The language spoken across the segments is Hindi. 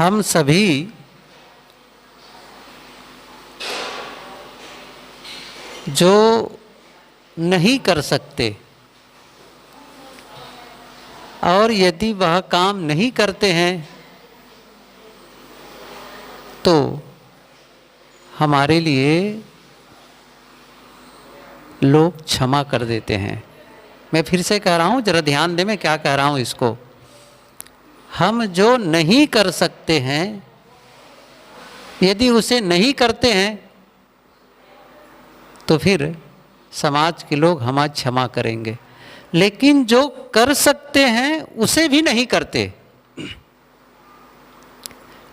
हम सभी जो नहीं कर सकते और यदि वह काम नहीं करते हैं तो हमारे लिए लोग क्षमा कर देते हैं। मैं फिर से कह रहा हूँ, जरा ध्यान दें मैं क्या कह रहा हूँ इसको। हम जो नहीं कर सकते हैं यदि उसे नहीं करते हैं तो फिर समाज के लोग हमारी क्षमा करेंगे, लेकिन जो कर सकते हैं उसे भी नहीं करते।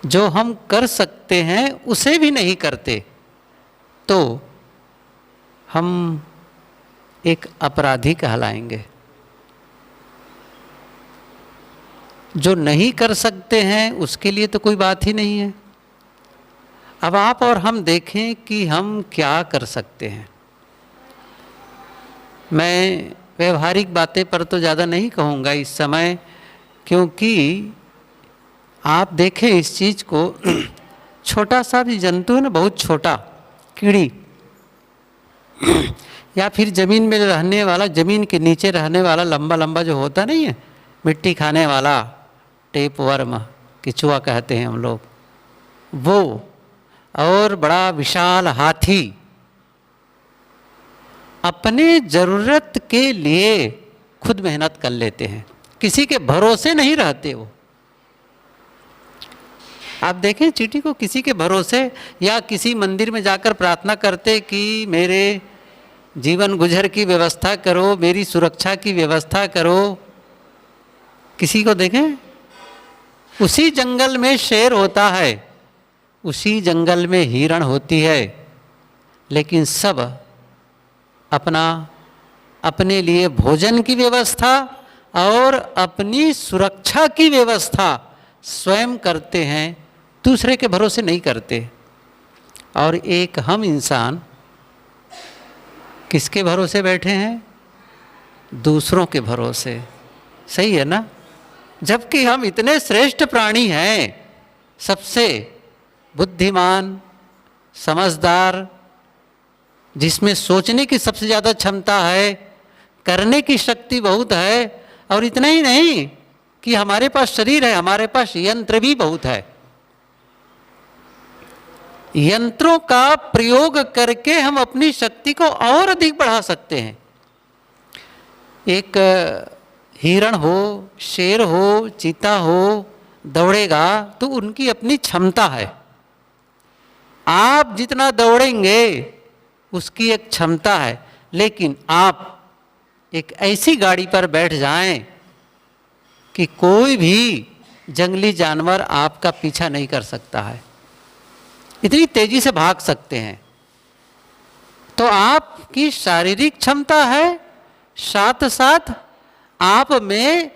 जो हम कर सकते हैं उसे भी नहीं करते तो हम एक अपराधी कहलाएंगे। जो नहीं कर सकते हैं उसके लिए तो कोई बात ही नहीं है। अब आप और हम देखें कि हम क्या कर सकते हैं। मैं व्यवहारिक बातें पर तो ज़्यादा नहीं कहूँगा इस समय, क्योंकि आप देखें इस चीज़ को, छोटा सा भी जंतु है ना, बहुत छोटा कीड़ी या फिर ज़मीन में रहने वाला, ज़मीन के नीचे रहने वाला लंबा लंबा जो होता नहीं है, मिट्टी खाने वाला, टेप वर्म, केंचुआ कहते हैं हम लोग, वो, और बड़ा विशाल हाथी अपने ज़रूरत के लिए खुद मेहनत कर लेते हैं, किसी के भरोसे नहीं रहते। वो आप देखें चींटी को किसी के भरोसे, या किसी मंदिर में जाकर प्रार्थना करते कि मेरे जीवन गुजर की व्यवस्था करो, मेरी सुरक्षा की व्यवस्था करो। किसी को देखें, उसी जंगल में शेर होता है, उसी जंगल में हिरण होती है, लेकिन सब अपने लिए भोजन की व्यवस्था और अपनी सुरक्षा की व्यवस्था स्वयं करते हैं, दूसरे के भरोसे नहीं करते। और एक हम इंसान किसके भरोसे बैठे हैं? दूसरों के भरोसे। सही है ना? जबकि हम इतने श्रेष्ठ प्राणी हैं, सबसे बुद्धिमान, समझदार, जिसमें सोचने की सबसे ज़्यादा क्षमता है, करने की शक्ति बहुत है, और इतना ही नहीं कि हमारे पास शरीर है, हमारे पास यंत्र भी बहुत है। यंत्रों का प्रयोग करके हम अपनी शक्ति को और अधिक बढ़ा सकते हैं। एक हिरण हो, शेर हो, चीता हो, दौड़ेगा तो उनकी अपनी क्षमता है। आप जितना दौड़ेंगे उसकी एक क्षमता है, लेकिन आप एक ऐसी गाड़ी पर बैठ जाएं कि कोई भी जंगली जानवर आपका पीछा नहीं कर सकता है, इतनी तेजी से भाग सकते हैं। तो आपकी शारीरिक क्षमता है, साथ साथ आप में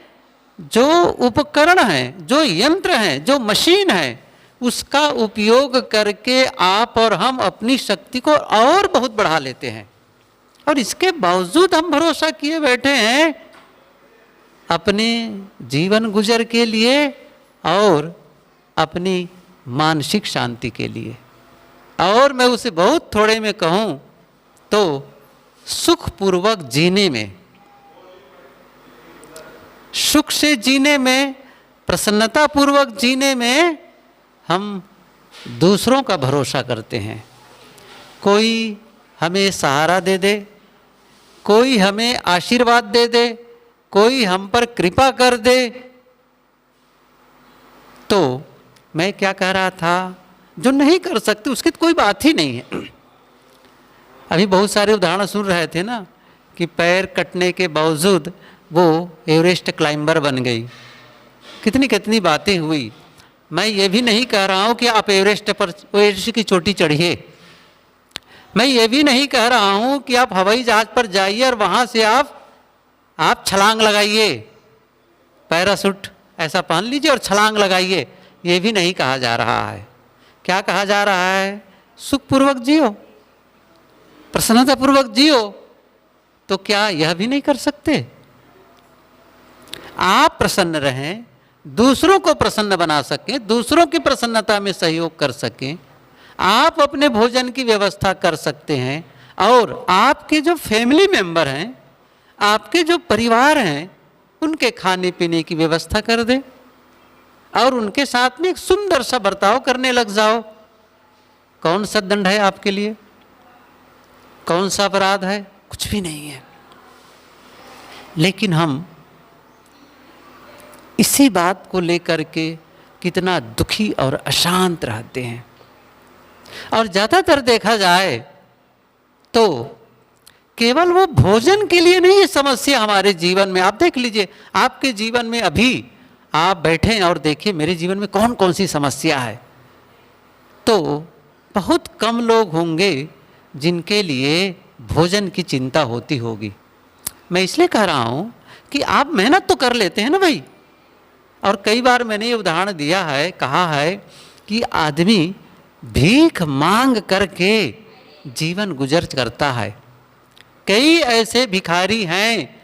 जो उपकरण हैं, जो यंत्र हैं, जो मशीन है, उसका उपयोग करके आप और हम अपनी शक्ति को और बहुत बढ़ा लेते हैं। और इसके बावजूद हम भरोसा किए बैठे हैं अपने जीवन गुजर के लिए और अपनी मानसिक शांति के लिए। और मैं उसे बहुत थोड़े में कहूँ तो सुखपूर्वक जीने में, सुख से जीने में, प्रसन्नतापूर्वक जीने में हम दूसरों का भरोसा करते हैं। कोई हमें सहारा दे दे, कोई हमें आशीर्वाद दे दे, कोई हम पर कृपा कर दे। तो मैं क्या कह रहा था, जो नहीं कर सकते उसकी तो कोई बात ही नहीं है। अभी बहुत सारे उदाहरण सुन रहे थे ना कि पैर कटने के बावजूद वो एवरेस्ट क्लाइंबर बन गई, कितनी कितनी बातें हुई। मैं ये भी नहीं कह रहा हूँ कि आप एवरेस्ट की चोटी चढ़िए, मैं ये भी नहीं कह रहा हूँ कि आप हवाई जहाज़ पर जाइए और वहाँ से आप छलांग लगाइए, पैराशूट ऐसा पहन लीजिए और छलांग लगाइए, ये भी नहीं कहा जा रहा है। क्या कहा जा रहा है? सुखपूर्वक जियो, प्रसन्नतापूर्वक जियो। तो क्या यह भी नहीं कर सकते? आप प्रसन्न रहें, दूसरों को प्रसन्न बना सकें, दूसरों की प्रसन्नता में सहयोग कर सकें, आप अपने भोजन की व्यवस्था कर सकते हैं और आपके जो फैमिली मेंबर हैं, आपके जो परिवार हैं, उनके खाने पीने की व्यवस्था कर दें और उनके साथ में एक सुंदर सा बर्ताव करने लग जाओ। कौन सा दंड है आपके लिए? कौन सा अपराध है? कुछ भी नहीं है। लेकिन हम इसी बात को लेकर के कितना दुखी और अशांत रहते हैं। और ज़्यादातर देखा जाए तो केवल वो भोजन के लिए नहीं, ये समस्या हमारे जीवन में, आप देख लीजिए आपके जीवन में, अभी आप बैठे और देखिए मेरे जीवन में कौन कौन सी समस्या है, तो बहुत कम लोग होंगे जिनके लिए भोजन की चिंता होती होगी। मैं इसलिए कह रहा हूँ कि आप मेहनत तो कर लेते हैं ना भाई। और कई बार मैंने ये उदाहरण दिया है, कहा है कि आदमी भीख मांग करके जीवन गुजर करता है। कई ऐसे भिखारी हैं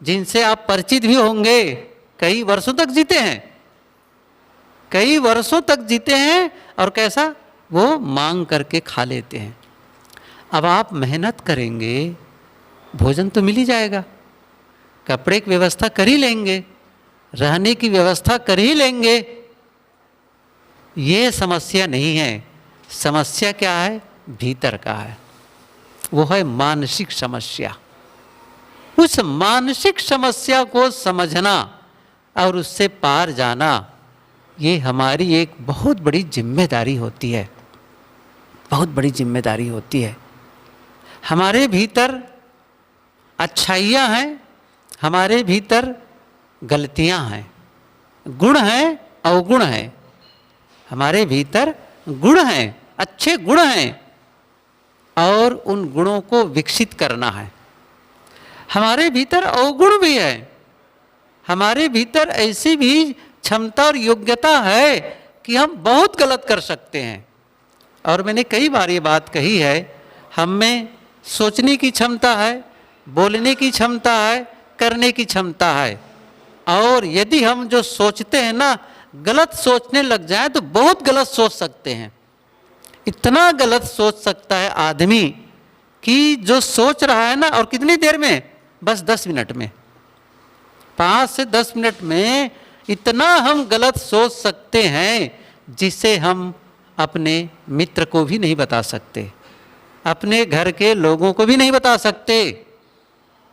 जिनसे आप परिचित भी होंगे, कई वर्षों तक जीते हैं, कई वर्षों तक जीते हैं और कैसा, वो मांग करके खा लेते हैं। अब आप मेहनत करेंगे, भोजन तो मिल ही जाएगा, कपड़े की व्यवस्था कर ही लेंगे, रहने की व्यवस्था कर ही लेंगे। ये समस्या नहीं है। समस्या क्या है? भीतर का है, वो है मानसिक समस्या। उस मानसिक समस्या को समझना और उससे पार जाना, ये हमारी एक बहुत बड़ी जिम्मेदारी होती है, बहुत बड़ी जिम्मेदारी होती है। हमारे भीतर अच्छाइयाँ हैं, हमारे भीतर गलतियाँ हैं, गुण हैं, अवगुण हैं। हमारे भीतर गुण हैं, अच्छे गुण हैं और उन गुणों को विकसित करना है। हमारे भीतर अवगुण भी है, हमारे भीतर ऐसी भी क्षमता और योग्यता है कि हम बहुत गलत कर सकते हैं। और मैंने कई बार ये बात कही है, हम में सोचने की क्षमता है, बोलने की क्षमता है, करने की क्षमता है। और यदि हम जो सोचते हैं ना, गलत सोचने लग जाएं तो बहुत गलत सोच सकते हैं। इतना गलत सोच सकता है आदमी कि जो सोच रहा है ना, और कितनी देर में, बस 10 मिनट में, 5 से 10 मिनट में इतना हम गलत सोच सकते हैं जिसे हम अपने मित्र को भी नहीं बता सकते, अपने घर के लोगों को भी नहीं बता सकते।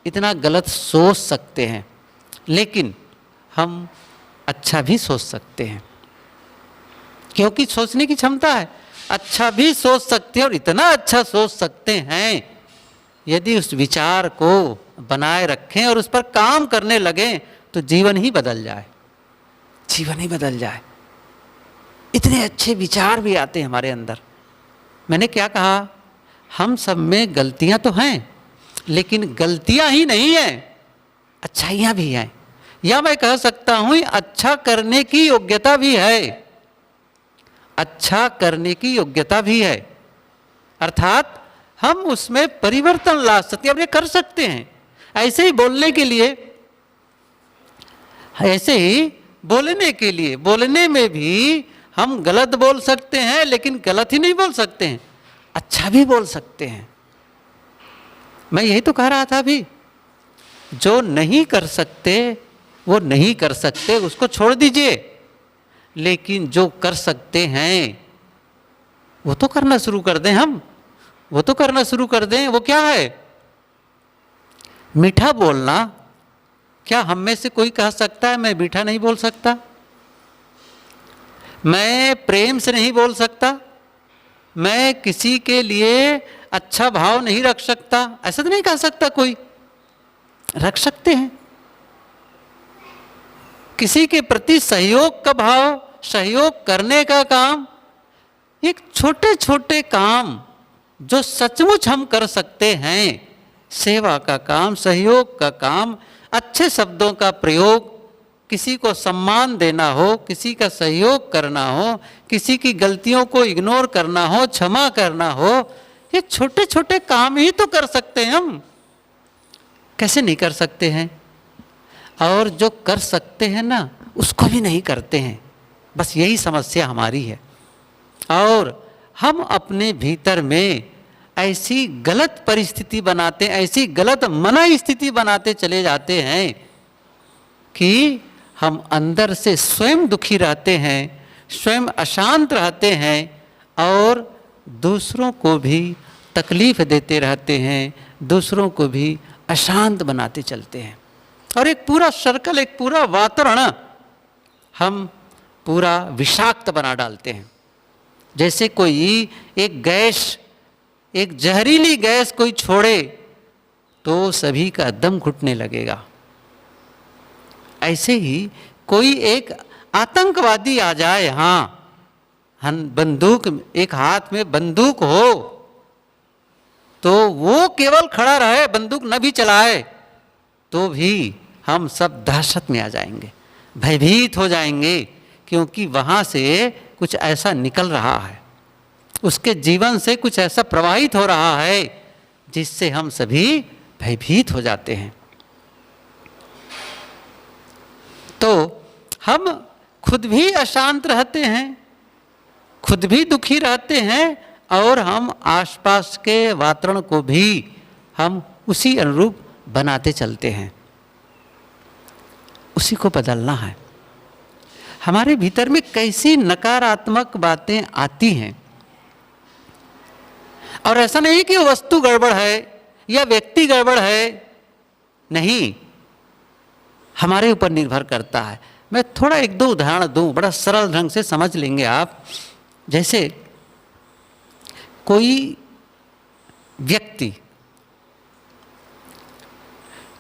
इतना गलत सोच सकते हैं। लेकिन हम अच्छा भी सोच सकते हैं, क्योंकि सोचने की क्षमता है। अच्छा भी सोच सकते हैं और इतना अच्छा सोच सकते हैं, यदि उस विचार को बनाए रखें और उस पर काम करने लगें तो जीवन ही बदल जाए, जीवन ही बदल जाए। इतने अच्छे विचार भी आते हैं हमारे अंदर। मैंने क्या कहा, हम सब में गलतियां तो हैं, लेकिन गलतियां ही नहीं हैं, अच्छाइयां भी हैं। या मैं कह सकता हूं अच्छा करने की योग्यता भी है, अच्छा करने की योग्यता भी है। अर्थात हम उसमें परिवर्तन ला सकते हैं, अपने कर सकते हैं। ऐसे ही बोलने के लिए, ऐसे ही बोलने के लिए, बोलने में भी हम गलत बोल सकते हैं, लेकिन गलत ही नहीं बोल सकते हैं, अच्छा भी बोल सकते हैं। मैं यही तो कह रहा था अभी, जो नहीं कर सकते वो नहीं कर सकते, उसको छोड़ दीजिए। लेकिन जो कर सकते हैं वो तो करना शुरू कर दें, हम वो तो करना शुरू कर दें। वो क्या है? मीठा बोलना। क्या हम में से कोई कह सकता है मैं मीठा नहीं बोल सकता, मैं प्रेम से नहीं बोल सकता, मैं किसी के लिए अच्छा भाव नहीं रख सकता? ऐसा तो नहीं कह सकता कोई। रख सकते हैं। किसी के प्रति सहयोग का भाव, सहयोग करने का काम, एक छोटे छोटे काम जो सचमुच हम कर सकते हैं, सेवा का काम, सहयोग का काम, अच्छे शब्दों का प्रयोग, किसी को सम्मान देना हो, किसी का सहयोग करना हो, किसी की गलतियों को इग्नोर करना हो, क्षमा करना हो, ये छोटे छोटे काम ही तो कर सकते हैं हम। कैसे नहीं कर सकते हैं? और जो कर सकते हैं ना, उसको भी नहीं करते हैं। बस यही समस्या हमारी है। और हम अपने भीतर में ऐसी गलत परिस्थिति बनाते, ऐसी गलत मना स्थिति बनाते चले जाते हैं कि हम अंदर से स्वयं दुखी रहते हैं, स्वयं अशांत रहते हैं और दूसरों को भी तकलीफ देते रहते हैं, दूसरों को भी अशांत बनाते चलते हैं। और एक पूरा सर्कल, एक पूरा वातावरण हम पूरा विषाक्त बना डालते हैं। जैसे कोई एक गैस, एक जहरीली गैस कोई छोड़े तो सभी का दम घुटने लगेगा। ऐसे ही कोई एक आतंकवादी आ जाए, हम बंदूक, एक हाथ में बंदूक हो तो वो केवल खड़ा रहे, बंदूक न भी चलाए, तो भी हम सब दहशत में आ जाएंगे, भयभीत हो जाएंगे, क्योंकि वहाँ से कुछ ऐसा निकल रहा है, उसके जीवन से कुछ ऐसा प्रवाहित हो रहा है जिससे हम सभी भयभीत हो जाते हैं। तो हम खुद भी अशांत रहते हैं, खुद भी दुखी रहते हैं और हम आसपास के वातावरण को भी हम उसी अनुरूप बनाते चलते हैं। उसी को बदलना है। हमारे भीतर में कैसी नकारात्मक बातें आती हैं, और ऐसा नहीं कि वस्तु गड़बड़ है या व्यक्ति गड़बड़ है, नहीं, हमारे ऊपर निर्भर करता है। मैं थोड़ा एक दो उदाहरण दूं, बड़ा सरल ढंग से समझ लेंगे आप। जैसे कोई व्यक्ति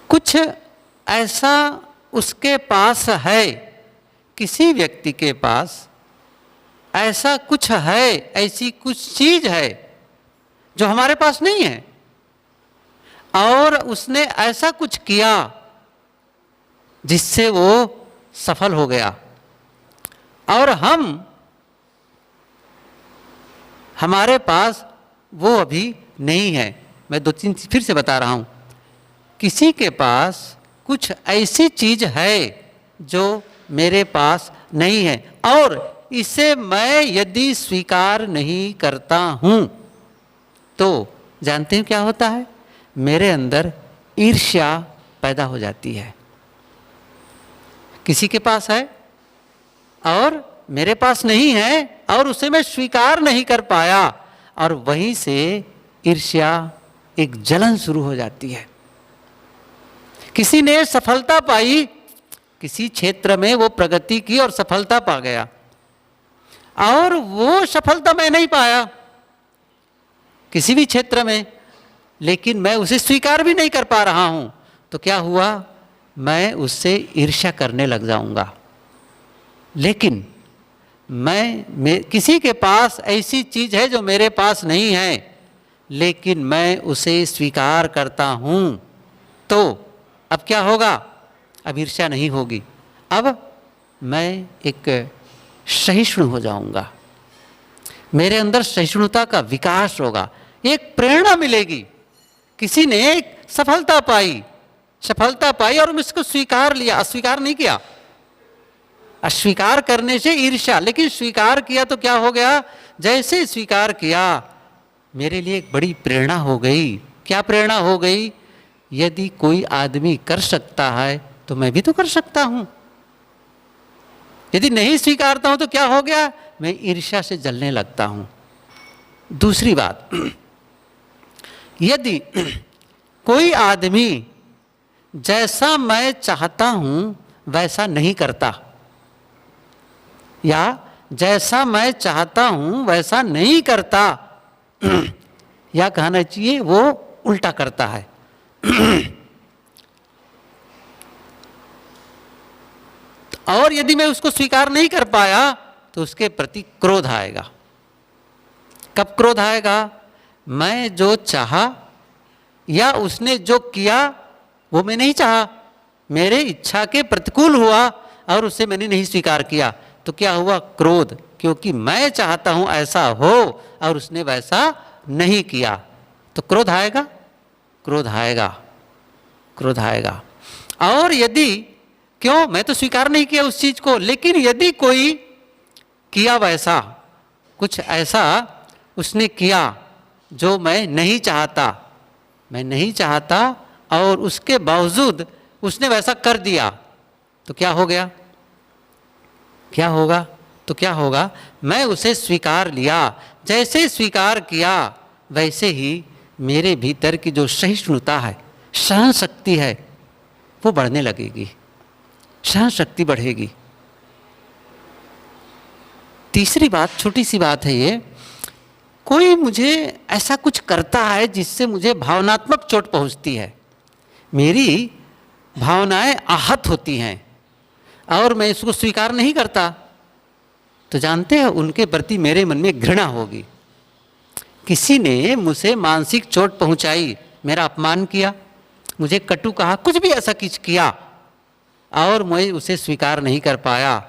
कुछ ऐसा उसके पास है, किसी व्यक्ति के पास ऐसा कुछ है, ऐसी कुछ चीज है जो हमारे पास नहीं है, और उसने ऐसा कुछ किया जिससे वो सफल हो गया, और हमारे पास वो अभी नहीं है। मैं दो तीन फिर से बता रहा हूँ। किसी के पास कुछ ऐसी चीज है जो मेरे पास नहीं है, और इसे मैं यदि स्वीकार नहीं करता हूँ तो जानते हैं क्या होता है? मेरे अंदर ईर्ष्या पैदा हो जाती है। किसी के पास है और मेरे पास नहीं है, और उसे मैं स्वीकार नहीं कर पाया, और वहीं से ईर्ष्या, एक जलन शुरू हो जाती है। किसी ने सफलता पाई, किसी क्षेत्र में वो प्रगति की और सफलता पा गया, और वो सफलता मैं नहीं पाया किसी भी क्षेत्र में, लेकिन मैं उसे स्वीकार भी नहीं कर पा रहा हूं, तो क्या हुआ? मैं उससे ईर्ष्या करने लग जाऊंगा। लेकिन मैं किसी के पास ऐसी चीज है जो मेरे पास नहीं है, लेकिन मैं उसे स्वीकार करता हूं, तो अब क्या होगा? अब ईर्ष्या नहीं होगी, अब मैं एक सहिष्णु हो जाऊंगा, मेरे अंदर सहिष्णुता का विकास होगा, एक प्रेरणा मिलेगी। किसी ने एक सफलता पाई और उसको स्वीकार लिया, अस्वीकार नहीं किया। अस्वीकार करने से ईर्ष्या, लेकिन स्वीकार किया तो क्या हो गया? जैसे स्वीकार किया, मेरे लिए एक बड़ी प्रेरणा हो गई। क्या प्रेरणा हो गई? यदि कोई आदमी कर सकता है तो मैं भी तो कर सकता हूं। यदि नहीं स्वीकारता हूं तो क्या हो गया? मैं ईर्ष्या से जलने लगता हूं। दूसरी बात, यदि कोई आदमी जैसा मैं चाहता हूं वैसा नहीं करता, या जैसा मैं चाहता हूं वैसा नहीं करता, या कहना चाहिए वो उल्टा करता है, और यदि मैं उसको स्वीकार नहीं कर पाया तो उसके प्रति क्रोध आएगा। कब क्रोध आएगा? मैं जो चाहा या उसने जो किया वो मैं नहीं चाहा, मेरे इच्छा के प्रतिकूल हुआ और उसे मैंने नहीं स्वीकार किया, तो क्या हुआ? क्रोध। क्योंकि मैं चाहता हूं ऐसा हो और उसने वैसा नहीं किया, तो क्रोध आएगा। और यदि क्यों, मैं तो स्वीकार नहीं किया उस चीज को। लेकिन यदि कोई किया वैसा, कुछ ऐसा उसने किया जो मैं नहीं चाहता और उसके बावजूद उसने वैसा कर दिया, तो क्या हो गया, क्या होगा, तो क्या होगा, मैं उसे स्वीकार लिया। जैसे स्वीकार किया वैसे ही मेरे भीतर की जो सहिष्णुता है, सहन शक्ति है, वो बढ़ने लगेगी, सहन शक्ति बढ़ेगी। तीसरी बात, छोटी सी बात है ये, कोई मुझे ऐसा कुछ करता है जिससे मुझे भावनात्मक चोट पहुंचती है, मेरी भावनाएं आहत होती हैं और मैं इसको स्वीकार नहीं करता, तो जानते हैं उनके प्रति मेरे मन में घृणा होगी। किसी ने मुझे मानसिक चोट पहुंचाई, मेरा अपमान किया, मुझे कटु कहा, कुछ भी ऐसा कुछ किया और मैं उसे स्वीकार नहीं कर पाया,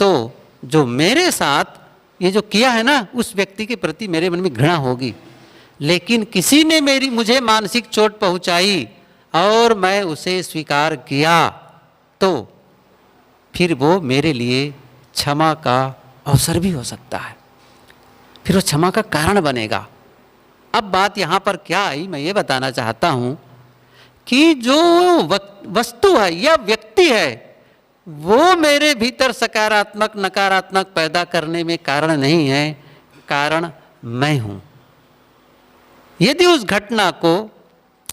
तो जो मेरे साथ ये जो किया है ना, उस व्यक्ति के प्रति मेरे मन में घृणा होगी। लेकिन किसी ने मुझे मानसिक चोट पहुंचाई और मैं उसे स्वीकार किया, तो फिर वो मेरे लिए क्षमा का अवसर भी हो सकता है, फिर वो क्षमा का कारण बनेगा। अब बात यहाँ पर क्या आई, मैं ये बताना चाहता हूँ कि जो वस्तु है या व्यक्ति है, वो मेरे भीतर सकारात्मक नकारात्मक पैदा करने में कारण नहीं है, कारण मैं हूँ। यदि उस घटना को,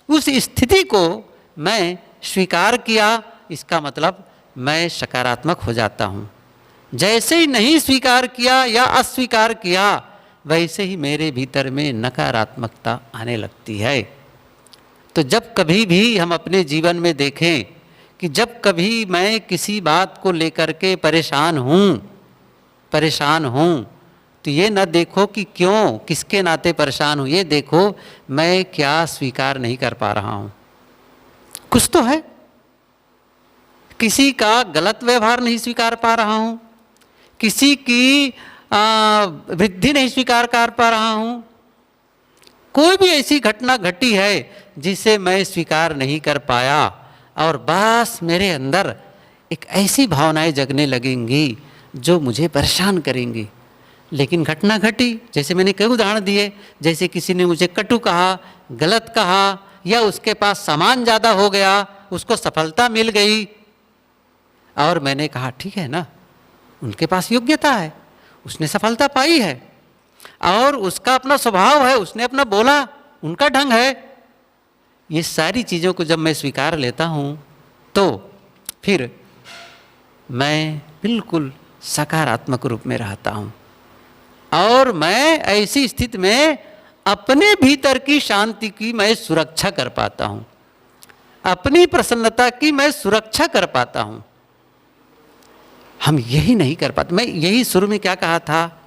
उस स्थिति को मैं स्वीकार किया, इसका मतलब मैं सकारात्मक हो जाता हूँ। जैसे ही नहीं स्वीकार किया या अस्वीकार किया, वैसे ही मेरे भीतर में नकारात्मकता आने लगती है। तो जब कभी भी हम अपने जीवन में देखें कि जब कभी मैं किसी बात को लेकर के परेशान हूँ, तो ये न देखो कि क्यों, किसके नाते परेशान हूँ, ये देखो मैं क्या स्वीकार नहीं कर पा रहा हूँ। कुछ तो है, किसी का गलत व्यवहार नहीं स्वीकार पा रहा हूँ, किसी की वृद्धि नहीं स्वीकार कर पा रहा हूँ, कोई भी ऐसी घटना घटी है जिसे मैं स्वीकार नहीं कर पाया, और बस मेरे अंदर एक ऐसी भावनाएं जगने लगेंगी जो मुझे परेशान करेंगी। लेकिन घटना घटी, जैसे मैंने कई उदाहरण दिए, जैसे किसी ने मुझे कटु कहा, गलत कहा, या उसके पास सामान ज़्यादा हो गया, उसको सफलता मिल गई, और मैंने कहा ठीक है ना, उनके पास योग्यता है, उसने सफलता पाई है, और उसका अपना स्वभाव है, उसने अपना बोला, उनका ढंग है। ये सारी चीज़ों को जब मैं स्वीकार लेता हूँ, तो फिर मैं बिल्कुल सकारात्मक रूप में रहता हूँ, और मैं ऐसी स्थिति में अपने भीतर की शांति की मैं सुरक्षा कर पाता हूँ, अपनी प्रसन्नता की मैं सुरक्षा कर पाता हूँ। हम यही नहीं कर पाते। मैं यही शुरू में क्या कहा था,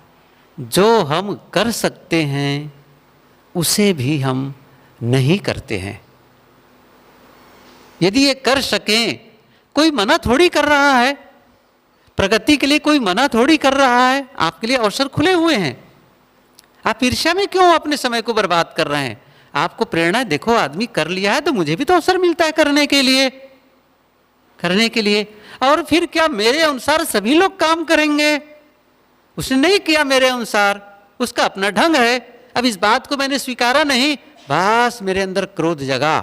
जो हम कर सकते हैं उसे भी हम नहीं करते हैं। यदि ये कर सकें, कोई मना थोड़ी कर रहा है, प्रगति के लिए कोई मना थोड़ी कर रहा है, आपके लिए अवसर खुले हुए हैं। आप ईर्ष्या में क्यों अपने समय को बर्बाद कर रहे हैं? आपको प्रेरणा, देखो आदमी कर लिया है तो मुझे भी तो अवसर मिलता है करने के लिए। और फिर क्या मेरे अनुसार सभी लोग काम करेंगे? उसने नहीं किया मेरे अनुसार, उसका अपना ढंग है। अब इस बात को मैंने स्वीकारा नहीं, बस मेरे अंदर क्रोध जगा।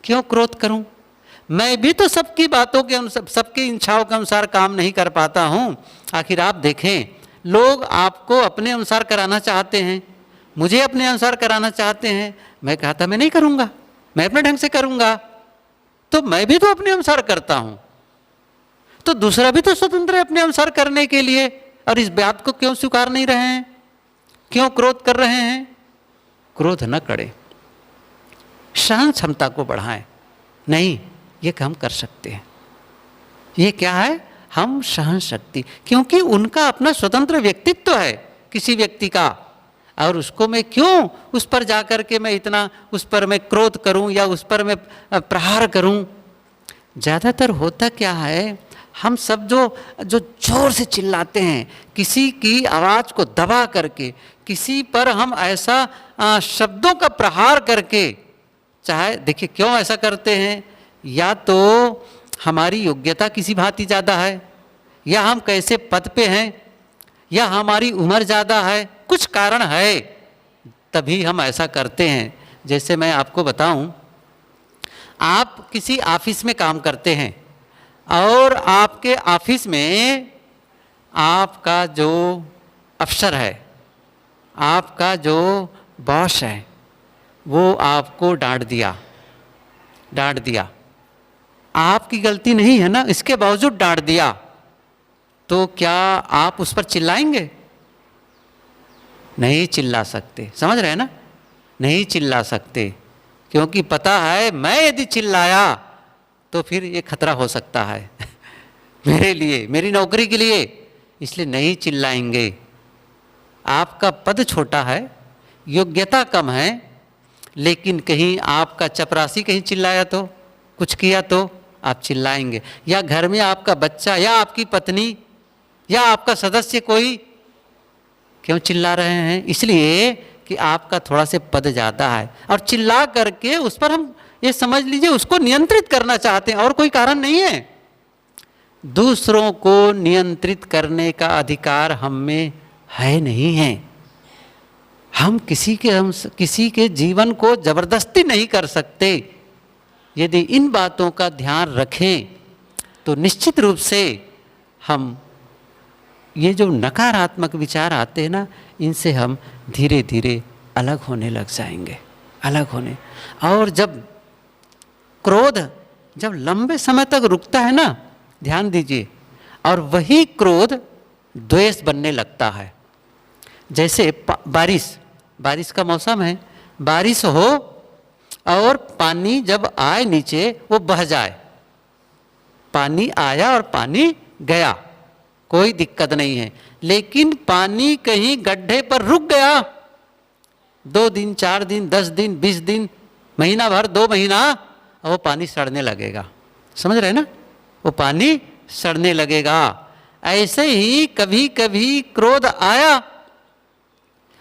क्यों क्रोध करूं? मैं भी तो सबकी बातों के अनुसार, सबकी इच्छाओं के अनुसार काम नहीं कर पाता हूं। आखिर आप देखें, लोग आपको अपने अनुसार कराना चाहते हैं, मुझे अपने अनुसार कराना चाहते हैं। मैं कहता मैं नहीं करूंगा, मैं अपने ढंग से करूंगा, तो मैं भी तो अपने अनुसार करता हूं, तो दूसरा भी तो स्वतंत्र है अपने अनुसार करने के लिए। और इस बात को क्यों स्वीकार नहीं रहे हैं? क्यों क्रोध कर रहे हैं? क्रोध न करें, सहन क्षमता को बढ़ाएं। नहीं, ये काम कर सकते हैं। ये क्या है? हम सहन शक्ति, क्योंकि उनका अपना स्वतंत्र व्यक्तित्व है किसी व्यक्ति का, और उसको मैं क्यों उस पर जाकर के मैं इतना उस पर मैं क्रोध करूं या उस पर मैं प्रहार करूं? ज़्यादातर होता क्या है, हम सब जो जोर से चिल्लाते हैं, किसी की आवाज़ को दबा करके, किसी पर हम ऐसा शब्दों का प्रहार करके, चाहे देखिए क्यों ऐसा करते हैं, या तो हमारी योग्यता किसी भांति ज़्यादा है, या हम कैसे पद पे हैं, या हमारी उम्र ज़्यादा है, कुछ कारण है तभी हम ऐसा करते हैं। जैसे मैं आपको बताऊं, आप किसी ऑफिस में काम करते हैं और आपके ऑफिस में आपका जो अफसर है, आपका जो बॉस है, वो आपको डांट दिया, आपकी गलती नहीं है ना, इसके बावजूद डांट दिया, तो क्या आप उस पर चिल्लाएंगे? नहीं चिल्ला सकते, समझ रहे हैं ना, नहीं चिल्ला सकते, क्योंकि पता है मैं यदि चिल्लाया तो फिर ये खतरा हो सकता है मेरे लिए, मेरी नौकरी के लिए, इसलिए नहीं चिल्लाएंगे। आपका पद छोटा है, योग्यता कम है, लेकिन कहीं आपका चपरासी कहीं चिल्लाया तो, कुछ किया तो आप चिल्लाएंगे, या घर में आपका बच्चा या आपकी पत्नी या आपका सदस्य कोई क्यों चिल्ला रहे हैं? इसलिए कि आपका थोड़ा से पद ज़्यादा है, और चिल्ला करके उस पर हम ये समझ लीजिए उसको नियंत्रित करना चाहते हैं, और कोई कारण नहीं है। दूसरों को नियंत्रित करने का अधिकार हम में है नहीं है। हम किसी के जीवन को जबरदस्ती नहीं कर सकते। यदि इन बातों का ध्यान रखें तो निश्चित रूप से हम ये जो नकारात्मक विचार आते हैं ना, इनसे हम धीरे धीरे अलग होने लग जाएंगे, अलग होने। और जब क्रोध जब लंबे समय तक रुकता है ना, ध्यान दीजिए, और वही क्रोध द्वेष बनने लगता है। जैसे बारिश का मौसम है, बारिश हो और पानी जब आए नीचे वो बह जाए, पानी आया और पानी गया, कोई दिक्कत नहीं है। लेकिन पानी कहीं गड्ढे पर रुक गया, 2 दिन 4 दिन 10 दिन 20 दिन, महीना भर, 2 महीना, और वो पानी सड़ने लगेगा। समझ रहे ना, वो पानी सड़ने लगेगा। ऐसे ही कभी कभी क्रोध आया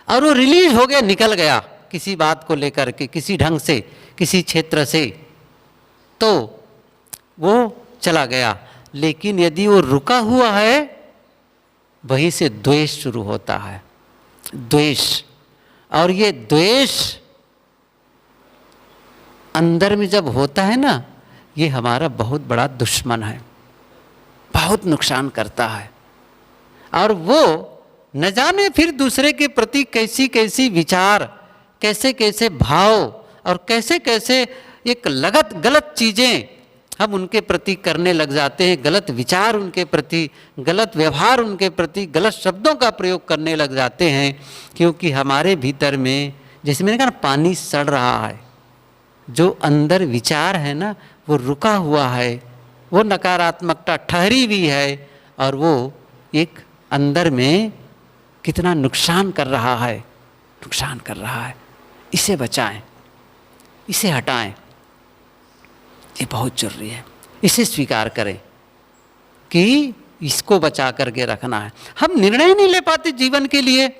और वो रिलीज हो गया, निकल गया किसी बात को लेकर के, किसी ढंग से, किसी क्षेत्र से, तो वो चला गया। लेकिन यदि वो रुका हुआ है, वहीं से द्वेष शुरू होता है, द्वेष। और ये द्वेष अंदर में जब होता है ना, ये हमारा बहुत बड़ा दुश्मन है, बहुत नुकसान करता है। और वो न जाने फिर दूसरे के प्रति कैसी कैसी विचार, कैसे कैसे भाव, और कैसे कैसे एक गलत चीज़ें हम उनके प्रति करने लग जाते हैं, गलत विचार उनके प्रति, गलत व्यवहार उनके प्रति, गलत शब्दों का प्रयोग करने लग जाते हैं। क्योंकि हमारे भीतर में, जैसे मैंने कहा ना, पानी सड़ रहा है, जो अंदर विचार है ना वो रुका हुआ है, वो नकारात्मकता ठहरी हुई है, और वो एक अंदर में कितना नुकसान कर रहा है, नुकसान कर रहा है। इसे बचाएं, इसे हटाएं, ये बहुत जरूरी है। इसे स्वीकार करें कि इसको बचा करके रखना है। हम निर्णय नहीं ले पाते जीवन के लिए।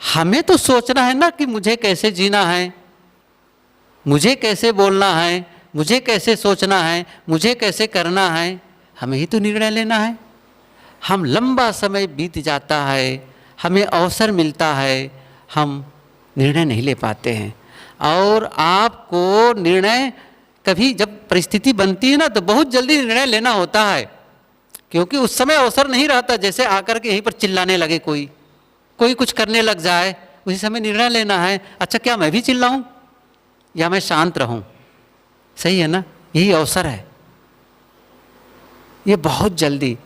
हमें तो सोचना है ना कि मुझे कैसे जीना है, मुझे कैसे बोलना है, मुझे कैसे सोचना है, मुझे कैसे करना है, हमें ही तो निर्णय लेना है। हम लंबा समय बीत जाता है, हमें अवसर मिलता है, हम निर्णय नहीं ले पाते हैं। और आपको निर्णय कभी जब परिस्थिति बनती है ना, तो बहुत जल्दी निर्णय लेना होता है, क्योंकि उस समय अवसर नहीं रहता। जैसे आकर के यहीं पर चिल्लाने लगे, कोई कुछ करने लग जाए, उसी समय निर्णय लेना है, अच्छा क्या मैं भी चिल्लाऊं या मैं शांत रहूं? सही है ना, यही अवसर है। ये बहुत जल्दी,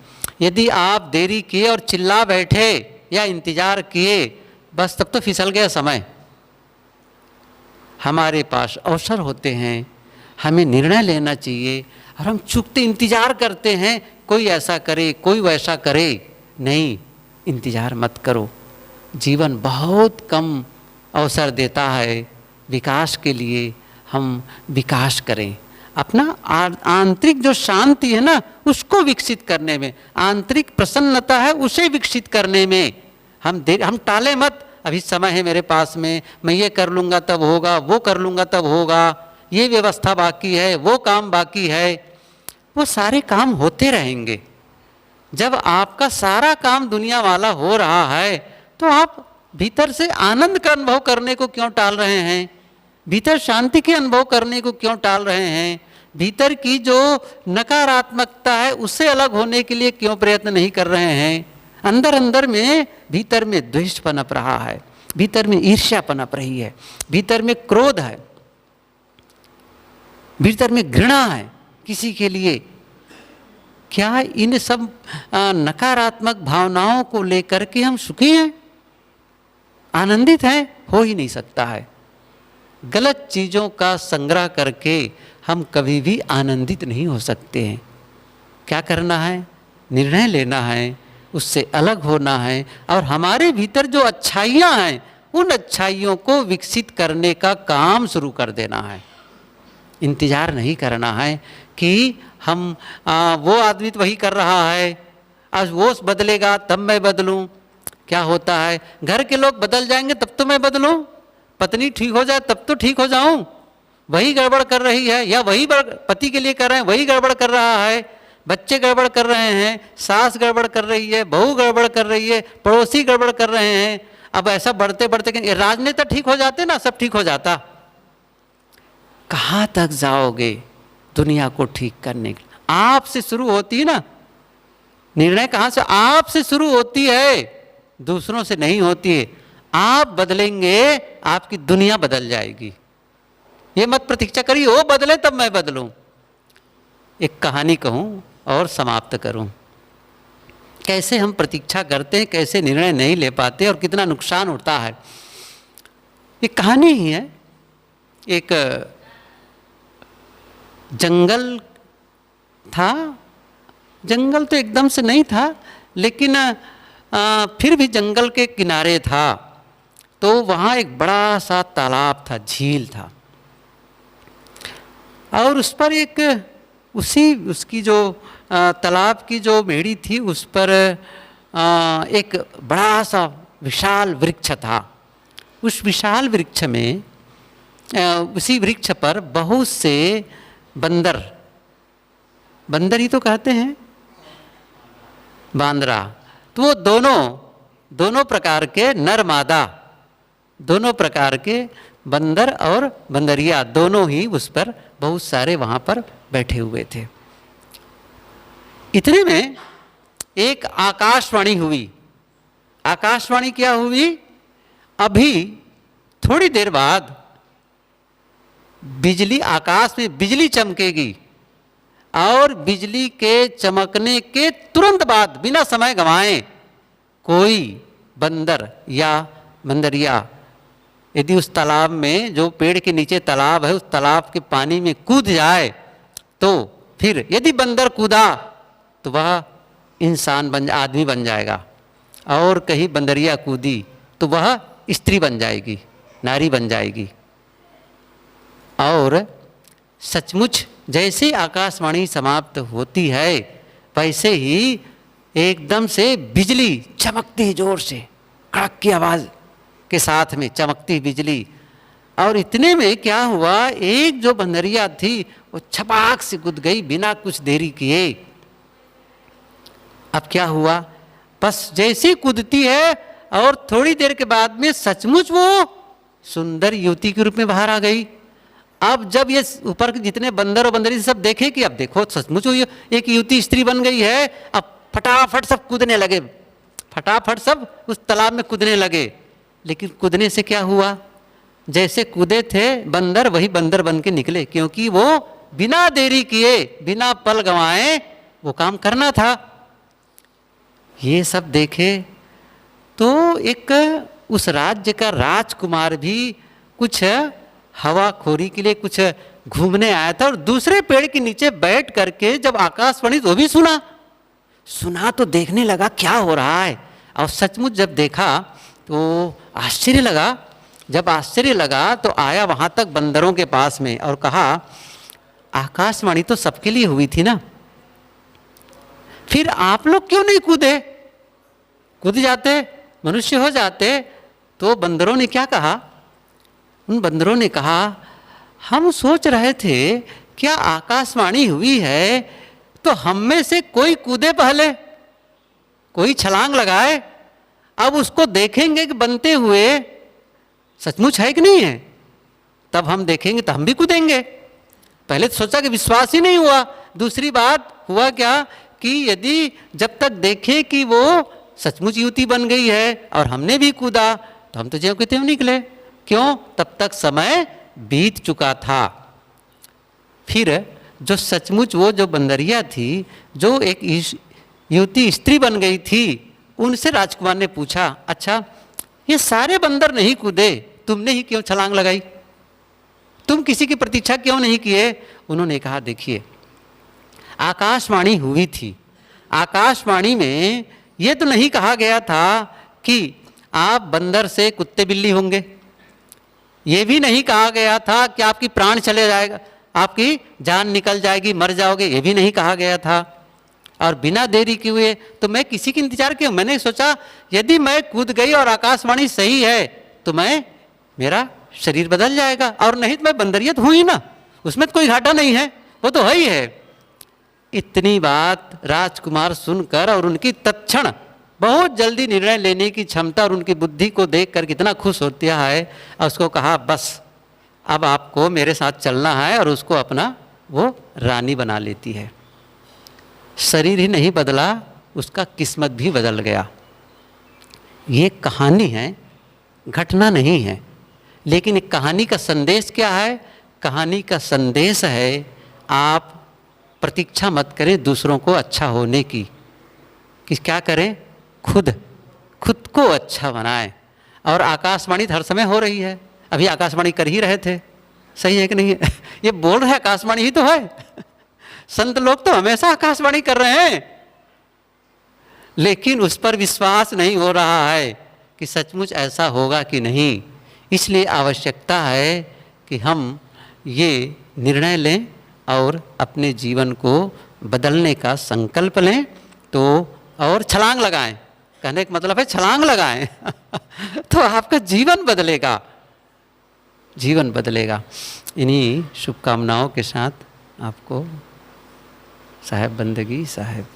यदि आप देरी किए और चिल्ला बैठे या इंतजार किए, बस तब तो फिसल गया समय। हमारे पास अवसर होते हैं, हमें निर्णय लेना चाहिए, और हम चूकते इंतजार करते हैं कोई ऐसा करे, कोई वैसा करे। नहीं, इंतजार मत करो। जीवन बहुत कम अवसर देता है विकास के लिए। हम विकास करें, अपना आंतरिक जो शांति है ना उसको विकसित करने में, आंतरिक प्रसन्नता है उसे विकसित करने में हम टाले मत। अभी समय है मेरे पास में, मैं ये कर लूँगा तब होगा, वो कर लूँगा तब होगा, ये व्यवस्था बाकी है, वो काम बाकी है। वो सारे काम होते रहेंगे। जब आपका सारा काम दुनिया वाला हो रहा है तो आप भीतर से आनंद का अनुभव करने को क्यों टाल रहे हैं? भीतर शांति के अनुभव करने को क्यों टाल रहे हैं? भीतर की जो नकारात्मकता है उससे अलग होने के लिए क्यों प्रयत्न नहीं कर रहे हैं? अंदर अंदर में भीतर में द्वेष पनप रहा है, भीतर में ईर्ष्या पनप रही है, भीतर में क्रोध है, भीतर में घृणा है किसी के लिए। क्या इन सब नकारात्मक भावनाओं को लेकर के हम सुखी हैं, आनंदित हैं? हो ही नहीं सकता है। गलत चीज़ों का संग्रह करके हम कभी भी आनंदित नहीं हो सकते हैं। क्या करना है? निर्णय लेना है, उससे अलग होना है और हमारे भीतर जो अच्छाइयाँ हैं उन अच्छाइयों को विकसित करने का काम शुरू कर देना है। इंतज़ार नहीं करना है कि हम वो आदमी तो वही कर रहा है, आज वो बदलेगा तब मैं बदलूं। क्या होता है, घर के लोग बदल जाएंगे तब तो मैं बदलूं, पत्नी ठीक हो जाए तब तो ठीक हो जाऊं, वही गड़बड़ कर रही है या वही पति के लिए कर रहे हैं वही गड़बड़ कर रहा है, बच्चे गड़बड़ कर रहे हैं, सास गड़बड़ कर रही है, बहू गड़बड़ कर रही है, पड़ोसी गड़बड़ कर रहे हैं। अब ऐसा बढ़ते बढ़ते राजनेता ठीक हो जाते ना, सब ठीक हो जाता। कहाँ तक जाओगे दुनिया को ठीक करने के? आपसे शुरू होती है ना निर्णय, कहाँ से? आपसे शुरू होती है, दूसरों से नहीं होती है। आप बदलेंगे आपकी दुनिया बदल जाएगी। ये मत प्रतीक्षा करिए वो बदले तब मैं बदलूं। एक कहानी कहूँ और समाप्त करूं। कैसे हम प्रतीक्षा करते हैं, कैसे निर्णय नहीं ले पाते और कितना नुकसान होता है। एक कहानी ही है। एक जंगल था, जंगल तो एकदम से नहीं था लेकिन फिर भी जंगल के किनारे था। तो वहाँ एक बड़ा सा तालाब था, झील था और उस पर एक उसकी जो तालाब की जो मेड़ी थी उस पर एक बड़ा सा विशाल वृक्ष था। उस विशाल वृक्ष में उसी वृक्ष पर बहुत से बंदर, बंदर ही तो कहते हैं, बांदरा, तो वो दोनों प्रकार के नर मादा, दोनों प्रकार के बंदर और बंदरिया दोनों ही उस पर बहुत सारे वहाँ पर बैठे हुए थे। इतने में एक आकाशवाणी हुई। आकाशवाणी क्या हुई? अभी थोड़ी देर बाद बिजली, आकाश में बिजली चमकेगी और बिजली के चमकने के तुरंत बाद बिना समय गंवाए कोई बंदर या बंदरिया यदि उस तालाब में, जो पेड़ के नीचे तालाब है, उस तालाब के पानी में कूद जाए तो फिर यदि बंदर कूदा तो वह इंसान आदमी बन जाएगा और कहीं बंदरिया कूदी तो वह स्त्री बन जाएगी, नारी बन जाएगी। और सचमुच जैसे आकाशवाणी समाप्त होती है वैसे ही एकदम से बिजली चमकती, जोर से कड़क की आवाज़ के साथ में चमकती बिजली। और इतने में क्या हुआ, एक जो बंदरिया थी वो छपाक से कूद गई बिना कुछ देरी किए। अब क्या हुआ, बस जैसे कूदती है और थोड़ी देर के बाद में सचमुच वो सुंदर युवती के रूप में बाहर आ गई। अब जब ये ऊपर के जितने बंदर और बंदरी सब देखे कि अब देखो सचमुच वो एक युवती स्त्री बन गई है, अब फटाफट सब कूदने लगे, फटाफट सब उस तालाब में कूदने लगे। लेकिन कूदने से क्या हुआ, जैसे कूदे थे बंदर वही बंदर बन के निकले, क्योंकि वो बिना देरी किए, बिना पल गंवाए वो काम करना था। ये सब देखे तो एक उस राज्य का राजकुमार भी कुछ हवाखोरी के लिए कुछ घूमने आया था और दूसरे पेड़ के नीचे बैठ करके जब आकाशवाणी वो भी सुना तो देखने लगा क्या हो रहा है। और सचमुच जब देखा तो आश्चर्य लगा। जब आश्चर्य लगा तो आया वहाँ तक बंदरों के पास में और कहा, आकाशवाणी तो सबके लिए हुई थी ना, फिर आप लोग क्यों नहीं कूदे? कूद जाते, मनुष्य हो जाते। तो बंदरों ने क्या कहा, उन बंदरों ने कहा, हम सोच रहे थे क्या आकाशवाणी हुई है तो हम में से कोई कूदे पहले, कोई छलांग लगाए, अब उसको देखेंगे कि बनते हुए सचमुच है कि नहीं है, तब हम देखेंगे तो हम भी कूदेंगे। पहले तो सोचा कि विश्वास ही नहीं हुआ। दूसरी बात हुआ क्या कि यदि जब तक देखे कि वो सचमुच युवती बन गई है और हमने भी कूदा तो हम तो ज्यों के त्यों निकले। क्यों? तब तक समय बीत चुका था। फिर जो सचमुच वो जो बंदरिया थी, जो एक युवती स्त्री बन गई थी, उनसे राजकुमार ने पूछा, अच्छा ये सारे बंदर नहीं कूदे, तुमने ही क्यों छलांग लगाई? तुम किसी की प्रतीक्षा क्यों नहीं किए? उन्होंने कहा, देखिए आकाशवाणी हुई थी, आकाशवाणी में ये तो नहीं कहा गया था कि आप बंदर से कुत्ते बिल्ली होंगे, ये भी नहीं कहा गया था कि आपकी प्राण चले जाएगा, आपकी जान निकल जाएगी, मर जाओगे, ये भी नहीं कहा गया था। और बिना देरी किए हुए तो मैं किसी की इंतजार किया। मैंने सोचा यदि मैं कूद गई और आकाशवाणी सही है तो मेरा शरीर बदल जाएगा, और नहीं तो मैं बंदरियत हूँ ही ना, उसमें तो कोई घाटा नहीं है, वो तो है ही है। इतनी बात राजकुमार सुनकर और उनकी तत्क्षण बहुत जल्दी निर्णय लेने की क्षमता और उनकी बुद्धि को देखकर कितना खुश होता है, और उसको कहा, बस अब आपको मेरे साथ चलना है, और उसको अपना वो रानी बना लेती है। शरीर ही नहीं बदला, उसका किस्मत भी बदल गया। ये कहानी है, घटना नहीं है, लेकिन एक कहानी का संदेश क्या है? कहानी का संदेश है आप प्रतीक्षा मत करें दूसरों को अच्छा होने की, कि क्या करें, खुद को अच्छा बनाएं। और आकाशवाणी हर समय हो रही है, अभी आकाशवाणी कर ही रहे थे, सही है कि नहीं है? ये बोल रहे आकाशवाणी ही तो है। संत लोग तो हमेशा आकाशवाणी कर रहे हैं, लेकिन उस पर विश्वास नहीं हो रहा है कि सचमुच ऐसा होगा कि नहीं। इसलिए आवश्यकता है कि हम ये निर्णय लें और अपने जीवन को बदलने का संकल्प लें, तो और छलांग लगाएं। कहने का मतलब है छलांग लगाएं तो आपका जीवन बदलेगा, जीवन बदलेगा। इन्हीं शुभकामनाओं के साथ आपको साहेब बंदगी साहेब।